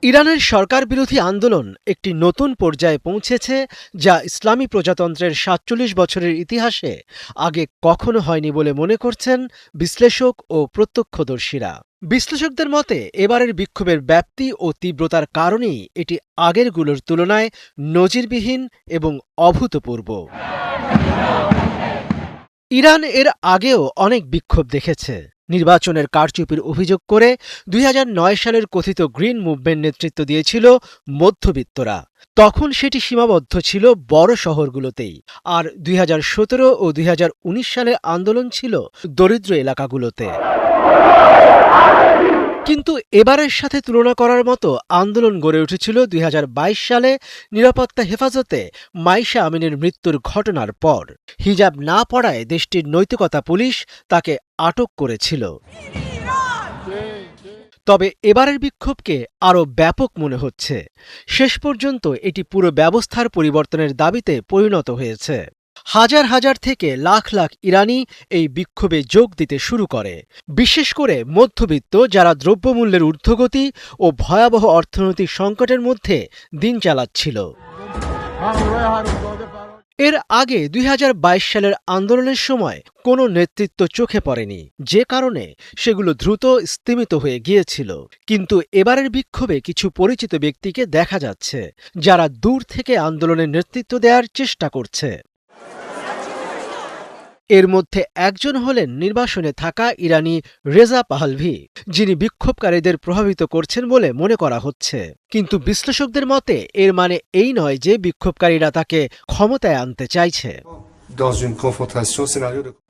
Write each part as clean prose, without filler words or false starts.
ইরানের সরকার বিরোধী আন্দোলন একটি নতুন পর্যায়ে পৌঁছেছে, যা ইসলামী প্রজাতন্ত্রের ৪৭ বছরের ইতিহাসে আগে কখনো হয়নি বলে মনে করছেন বিশ্লেষক ও প্রত্যক্ষদর্শীরা। বিশ্লেষকদের মতে এবারের বিক্ষোভের ব্যাপ্তি ও তীব্রতার কারণেই এটি আগেরগুলোর তুলনায় নজিরবিহীন এবং অভূতপূর্ব। ইরান এর আগেও অনেক বিক্ষোভ দেখেছে। নির্বাচনের কারচুপির অভিযোগ করে ২০০৯ সালের কথিত গ্রিন মুভমেন্ট নেতৃত্ব দিয়েছিল মধ্যবিত্তরা। তখন সেটি সীমাবদ্ধ ছিল বড় শহরগুলোতেই, আর ২০১৭ ও ২০১৯ সালে আন্দোলন ছিল দরিদ্র এলাকাগুলোতে। কিন্তু এবারের সাথে তুলনা করার মতো আন্দোলন গড়ে উঠেছিল ২০২২ সালে নিরাপত্তা হেফাজতে মাইশা আমিনের মৃত্যুর ঘটনার পর। হিজাব না পড়ায় দেশটির নৈতিকতা পুলিশ তাকে আটক করেছিল। তবে এবারের বিক্ষোভকে আরও ব্যাপক মনে হচ্ছে। শেষ পর্যন্ত এটি পুরো ব্যবস্থার পরিবর্তনের দাবিতে পরিণত হয়েছে। হাজার হাজার থেকে লাখ লাখ ইরানি এই বিক্ষোভে যোগ দিতে শুরু করে, বিশেষ করে মধ্যবিত্ত, যারা দ্রব্যমূল্যের ঊর্ধ্বগতি ও ভয়াবহ অর্থনৈতিক সংকটের মধ্যে দিন চালাচ্ছিল। এর আগে ২০২২ সালের আন্দোলনের সময় কোনো নেতৃত্ব চোখে পড়েনি, যে কারণে সেগুলো দ্রুত স্তিমিত হয়ে গিয়েছিল। কিন্তু এবারের বিক্ষোভে কিছু পরিচিত ব্যক্তিকে দেখা যাচ্ছে, যারা দূর থেকে আন্দোলনের নেতৃত্ব দেওয়ার চেষ্টা করছে। এর মধ্যে একজন হলেন নির্বাসনে থাকা ইরানি রেজা পাহলভি, যিনি বিক্ষোভকারীদের প্রভাবিত করছেন বলে মনে করা হচ্ছে। কিন্তু বিশ্লেষকদের মতে এর মানে এই নয় যে বিক্ষোভকারীরা তাকে ক্ষমতায় আনতে চাইছে।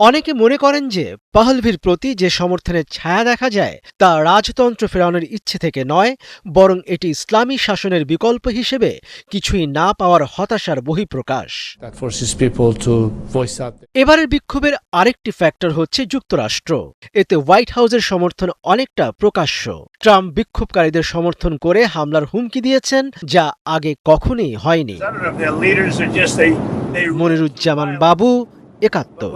অনেকে মনে করেন যে পাহলভির প্রতি যে সমর্থনের ছায়া দেখা যায় তা রাজতন্ত্র ফেরানোর ইচ্ছে থেকে নয়, বরং এটি ইসলামী শাসনের বিকল্প হিসেবে কিছুই না পাওয়ার হতাশার বহিঃপ্রকাশ। এবারের বিক্ষোভের আরেকটি ফ্যাক্টর হচ্ছে যুক্তরাষ্ট্র। এতে হোয়াইট হাউসের সমর্থন অনেকটা প্রকাশ্য। ট্রাম্প বিক্ষোভকারীদের সমর্থন করে হামলার হুমকি দিয়েছেন, যা আগে কখনোই হয়নি। মনিরুজ্জামান বাবু, একাত্তর।